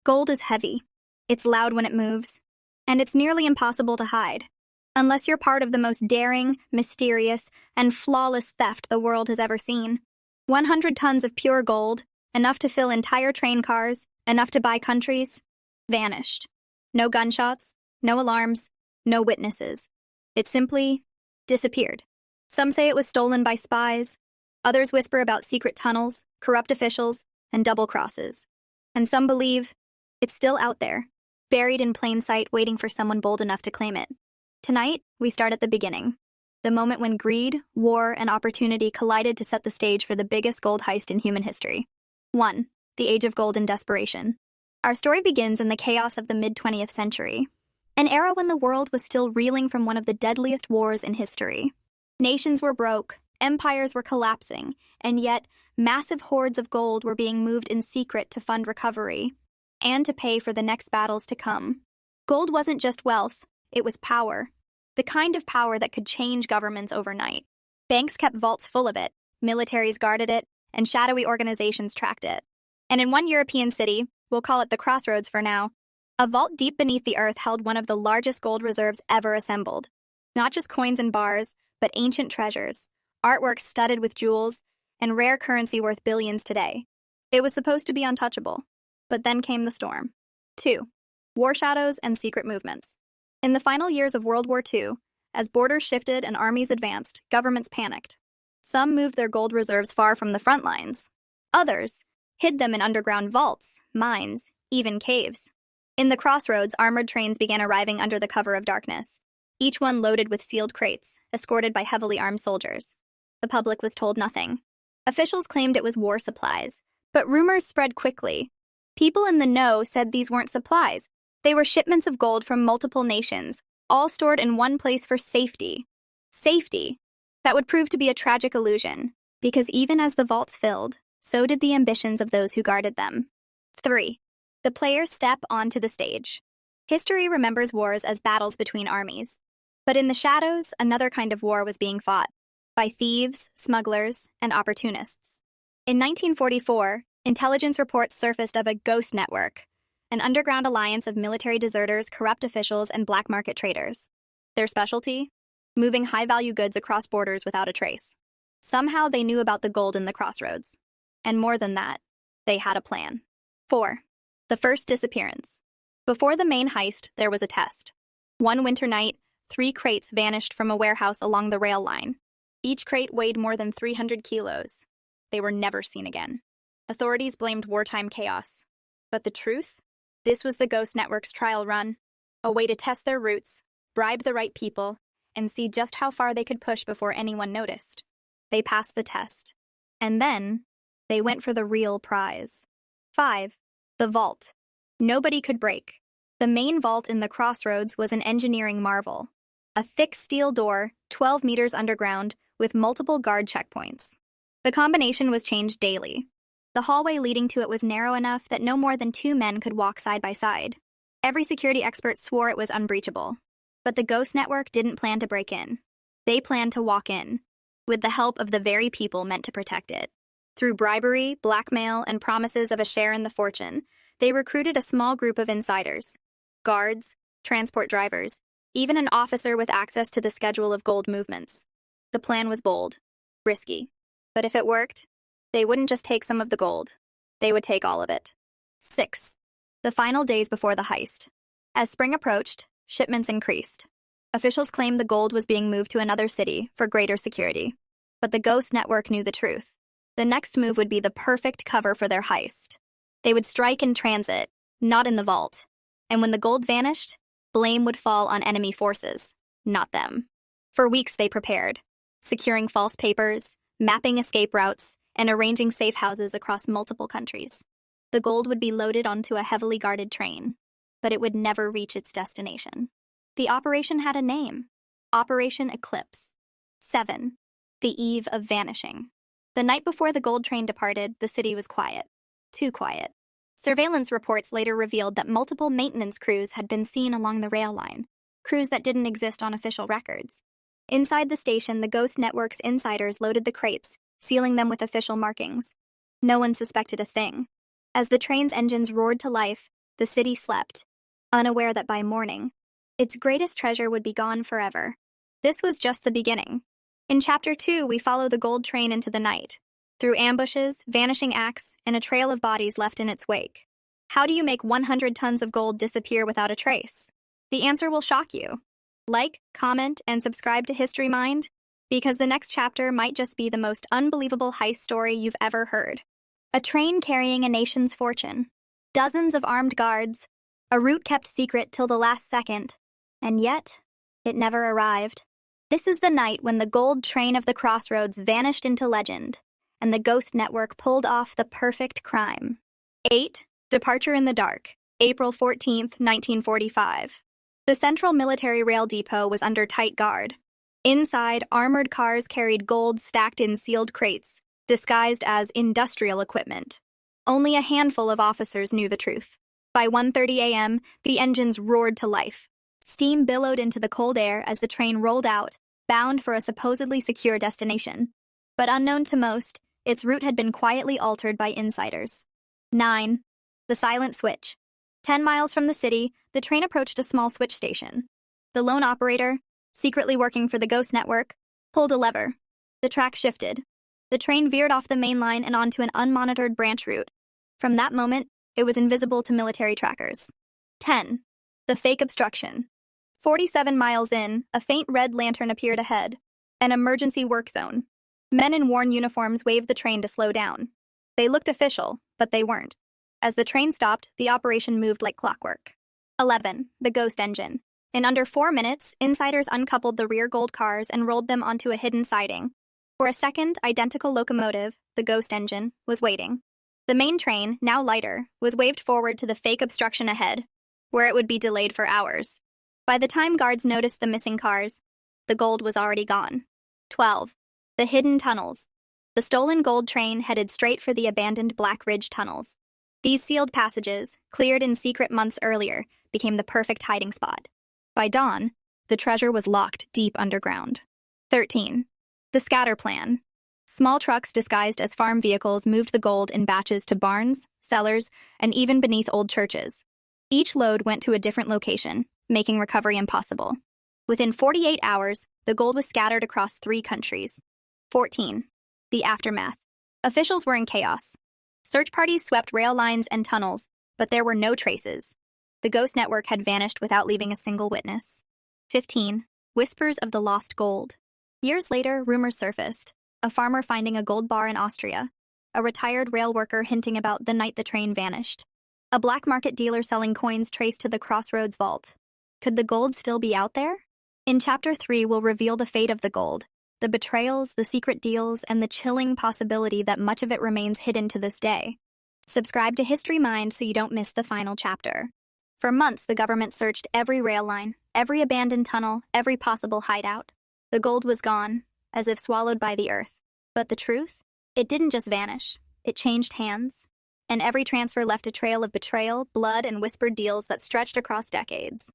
Gold is heavy. It's loud when it moves. And it's nearly impossible to hide. Unless you're part of the most daring, mysterious, and flawless theft the world has ever seen. 100 tons of pure gold, enough to fill entire train cars, enough to buy countries, vanished. No gunshots, no alarms, no witnesses. It simply disappeared. Some say it was stolen by spies. Others whisper about secret tunnels, corrupt officials, and double crosses. And some believe it's still out there, buried in plain sight, waiting for someone bold enough to claim it. Tonight, we start at the beginning. The moment when greed, war, and opportunity collided to set the stage for the biggest gold heist in human history. 1. The Age of Gold and Desperation. Our story begins in the chaos of the mid-20th century, an era when the world was still reeling from one of the deadliest wars in history. Nations were broke, empires were collapsing, and yet massive hoards of gold were being moved in secret to fund recovery and to pay for the next battles to come. Gold wasn't just wealth, it was power. The kind of power that could change governments overnight. Banks kept vaults full of it, militaries guarded it, and shadowy organizations tracked it. And in one European city, we'll call it the Crossroads for now, a vault deep beneath the earth held one of the largest gold reserves ever assembled. Not just coins and bars, but ancient treasures, artworks studded with jewels, and rare currency worth billions today. It was supposed to be untouchable. But then came the storm. 2. War shadows and secret movements. In the final years of World War II, as borders shifted and armies advanced, governments panicked. Some moved their gold reserves far from the front lines. Others hid them in underground vaults, mines, even caves. In the Crossroads, armored trains began arriving under the cover of darkness, each one loaded with sealed crates, escorted by heavily armed soldiers. The public was told nothing. Officials claimed it was war supplies, but rumors spread quickly. People in the know said these weren't supplies. They were shipments of gold from multiple nations, all stored in one place for safety. Safety. That would prove to be a tragic illusion, because even as the vaults filled, so did the ambitions of those who guarded them. 3. The players step onto the stage. History remembers wars as battles between armies. But in the shadows, another kind of war was being fought, by thieves, smugglers, and opportunists. In 1944, intelligence reports surfaced of a ghost network, an underground alliance of military deserters, corrupt officials, and black market traders. Their specialty? Moving high-value goods across borders without a trace. Somehow they knew about the gold in the Crossroads. And more than that, they had a plan. 4. The first disappearance. Before the main heist, there was a test. One winter night, 3 crates vanished from a warehouse along the rail line. Each crate weighed more than 300 kilos. They were never seen again. Authorities blamed wartime chaos. But the truth? This was the Ghost Network's trial run, a way to test their roots, bribe the right people, and see just how far they could push before anyone noticed. They passed the test. And then, they went for the real prize. 5. The vault. Nobody could break. The main vault in the Crossroads was an engineering marvel. A thick steel door, 12 meters underground, with multiple guard checkpoints. The combination was changed daily. The hallway leading to it was narrow enough that no more than 2 men could walk side by side. Every security expert swore it was unbreachable. But the Ghost Network didn't plan to break in. They planned to walk in, with the help of the very people meant to protect it. Through bribery, blackmail, and promises of a share in the fortune, they recruited a small group of insiders. Guards, transport drivers, even an officer with access to the schedule of gold movements. The plan was bold, risky. But if it worked, they wouldn't just take some of the gold. They would take all of it. 6. The final days before the heist. As spring approached, shipments increased. Officials claimed the gold was being moved to another city for greater security. But the Ghost Network knew the truth. The next move would be the perfect cover for their heist. They would strike in transit, not in the vault. And when the gold vanished, blame would fall on enemy forces, not them. For weeks they prepared, securing false papers, mapping escape routes, and arranging safe houses across multiple countries. The gold would be loaded onto a heavily guarded train, but it would never reach its destination. The operation had a name: Operation Eclipse. 7. The eve of vanishing. The night before the gold train departed, the city was quiet. Too quiet. Surveillance reports later revealed that multiple maintenance crews had been seen along the rail line, crews that didn't exist on official records. Inside the station, the Ghost Network's insiders loaded the crates, sealing them with official markings. No one suspected a thing. As the train's engines roared to life, the city slept, unaware that by morning, its greatest treasure would be gone forever. This was just the beginning. In Chapter 2, we follow the gold train into the night, through ambushes, vanishing acts, and a trail of bodies left in its wake. How do you make 100 tons of gold disappear without a trace? The answer will shock you. Like, comment, and subscribe to HistoryMind, because the next chapter might just be the most unbelievable heist story you've ever heard. A train carrying a nation's fortune, dozens of armed guards, a route kept secret till the last second, and yet, it never arrived. This is the night when the gold train of the Crossroads vanished into legend, and the Ghost Network pulled off the perfect crime. 8. Departure in the Dark, April 14, 1945. The Central Military Rail Depot was under tight guard. Inside, armored cars carried gold stacked in sealed crates, disguised as industrial equipment. Only a handful of officers knew the truth. By 1:30 a.m., the engines roared to life. Steam billowed into the cold air as the train rolled out, bound for a supposedly secure destination. But unknown to most, its route had been quietly altered by insiders. 9. The Silent Switch. 10 miles from the city, the train approached a small switch station. The lone operator, secretly working for the Ghost Network, pulled a lever. The track shifted. The train veered off the main line and onto an unmonitored branch route. From that moment, it was invisible to military trackers. 10. The Fake Obstruction. 47 miles in, a faint red lantern appeared ahead. An emergency work zone. Men in worn uniforms waved the train to slow down. They looked official, but they weren't. As the train stopped, the operation moved like clockwork. 11. The Ghost Engine. In under 4 minutes, insiders uncoupled the rear gold cars and rolled them onto a hidden siding. For a second, identical locomotive, the Ghost Engine, was waiting. The main train, now lighter, was waved forward to the fake obstruction ahead, where it would be delayed for hours. By the time guards noticed the missing cars, the gold was already gone. 12. The Hidden Tunnels. The stolen gold train headed straight for the abandoned Black Ridge tunnels. These sealed passages, cleared in secret months earlier, became the perfect hiding spot. By dawn, the treasure was locked deep underground. 13. The Scatter Plan. Small trucks disguised as farm vehicles moved the gold in batches to barns, cellars, and even beneath old churches. Each load went to a different location, making recovery impossible. Within 48 hours, the gold was scattered across 3 countries. 14. The Aftermath. Officials were in chaos. Search parties swept rail lines and tunnels, but there were no traces. The Ghost Network had vanished without leaving a single witness. 15. Whispers of the Lost Gold. Years later, rumors surfaced. A farmer finding a gold bar in Austria. A retired rail worker hinting about the night the train vanished. A black market dealer selling coins traced to the Crossroads vault. Could the gold still be out there? In Chapter 3, we'll reveal the fate of the gold, the betrayals, the secret deals, and the chilling possibility that much of it remains hidden to this day. Subscribe to HistoryMind so you don't miss the final chapter. For months, the government searched every rail line, every abandoned tunnel, every possible hideout. The gold was gone, as if swallowed by the earth. But the truth? It didn't just vanish. It changed hands. And every transfer left a trail of betrayal, blood, and whispered deals that stretched across decades.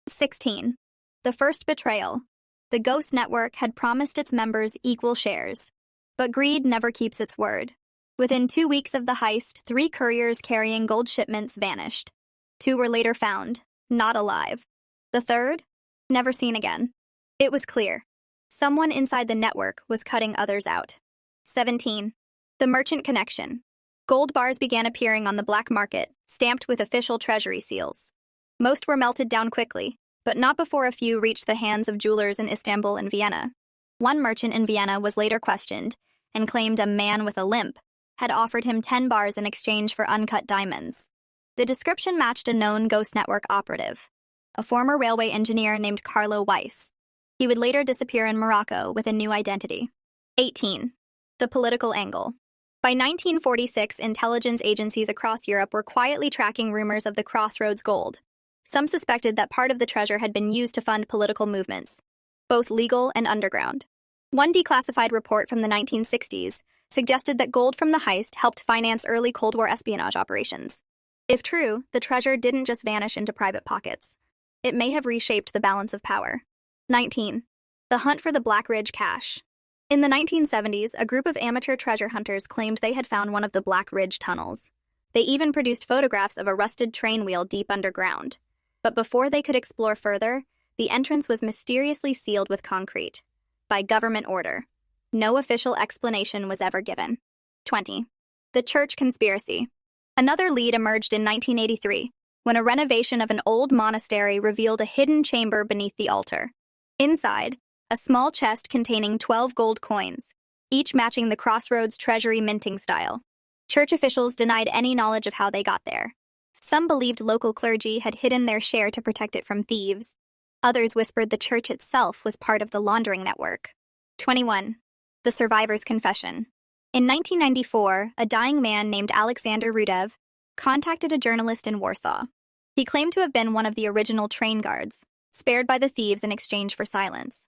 16. The First Betrayal. The Ghost Network had promised its members equal shares. But greed never keeps its word. Within 2 weeks of the heist, 3 couriers carrying gold shipments vanished. 2 were later found, not alive. The third? Never seen again. It was clear. Someone inside the network was cutting others out. 17. The Merchant Connection. Gold bars began appearing on the black market, stamped with official treasury seals. Most were melted down quickly, but not before a few reached the hands of jewelers in Istanbul and Vienna. One merchant in Vienna was later questioned and claimed a man with a limp had offered him 10 bars in exchange for uncut diamonds. The description matched a known Ghost Network operative, a former railway engineer named Carlo Weiss. He would later disappear in Morocco with a new identity. 18. The Political Angle. By 1946, intelligence agencies across Europe were quietly tracking rumors of the Crossroads Gold. Some suspected that part of the treasure had been used to fund political movements, both legal and underground. One declassified report from the 1960s suggested that gold from the heist helped finance early Cold War espionage operations. If true, the treasure didn't just vanish into private pockets. It may have reshaped the balance of power. 19. The Hunt for the Black Ridge Cache. In the 1970s, a group of amateur treasure hunters claimed they had found one of the Black Ridge tunnels. They even produced photographs of a rusted train wheel deep underground. But before they could explore further, the entrance was mysteriously sealed with concrete. By government order. No official explanation was ever given. 20. The Church Conspiracy. Another lead emerged in 1983, when a renovation of an old monastery revealed a hidden chamber beneath the altar. Inside, a small chest containing 12 gold coins, each matching the Crossroads treasury minting style. Church officials denied any knowledge of how they got there. Some believed local clergy had hidden their share to protect it from thieves. Others whispered the church itself was part of the laundering network. 21. The Survivor's Confession. In 1994, a dying man named Alexander Rudev contacted a journalist in Warsaw. He claimed to have been one of the original train guards, spared by the thieves in exchange for silence.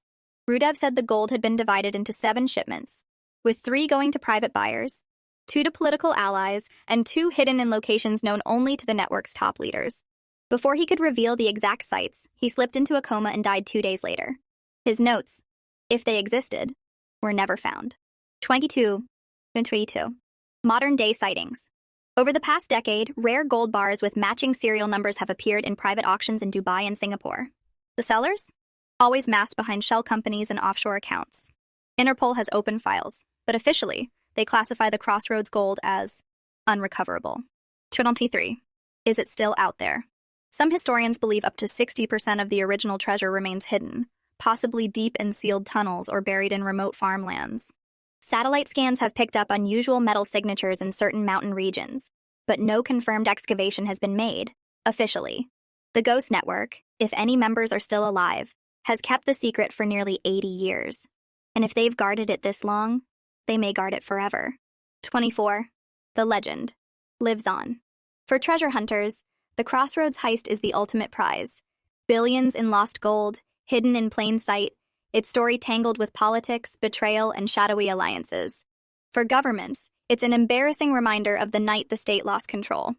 Rudev said the gold had been divided into 7 shipments, with 3 going to private buyers, 2 to political allies, and 2 hidden in locations known only to the network's top leaders. Before he could reveal the exact sites, he slipped into a coma and died 2 days later. His notes, if they existed, were never found. 22. Modern-day sightings. Over the past decade, rare gold bars with matching serial numbers have appeared in private auctions in Dubai and Singapore. The sellers? Always masked behind shell companies and offshore accounts. Interpol has open files, but officially, they classify the Crossroads gold as unrecoverable. 23. Is it still out there? Some historians believe up to 60% of the original treasure remains hidden, possibly deep in sealed tunnels or buried in remote farmlands. Satellite scans have picked up unusual metal signatures in certain mountain regions, but no confirmed excavation has been made, officially. The Ghost Network, if any members are still alive, has kept the secret for nearly 80 years. And if they've guarded it this long, they may guard it forever. 24. The legend lives on. For treasure hunters, the Crossroads heist is the ultimate prize. Billions in lost gold, hidden in plain sight, its story tangled with politics, betrayal, and shadowy alliances. For governments, it's an embarrassing reminder of the night the state lost control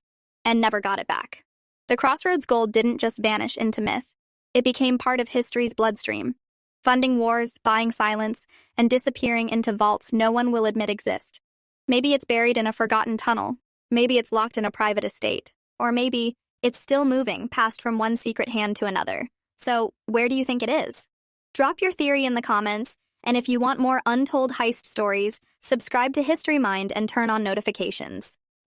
and never got it back. The Crossroads gold didn't just vanish into myth. It became part of history's bloodstream, funding wars, buying silence, and disappearing into vaults no one will admit exist. Maybe it's buried in a forgotten tunnel, maybe it's locked in a private estate, or maybe it's still moving, passed from one secret hand to another. So, where do you think it is? Drop your theory in the comments, and if you want more untold heist stories, subscribe to HistoryMind and turn on notifications.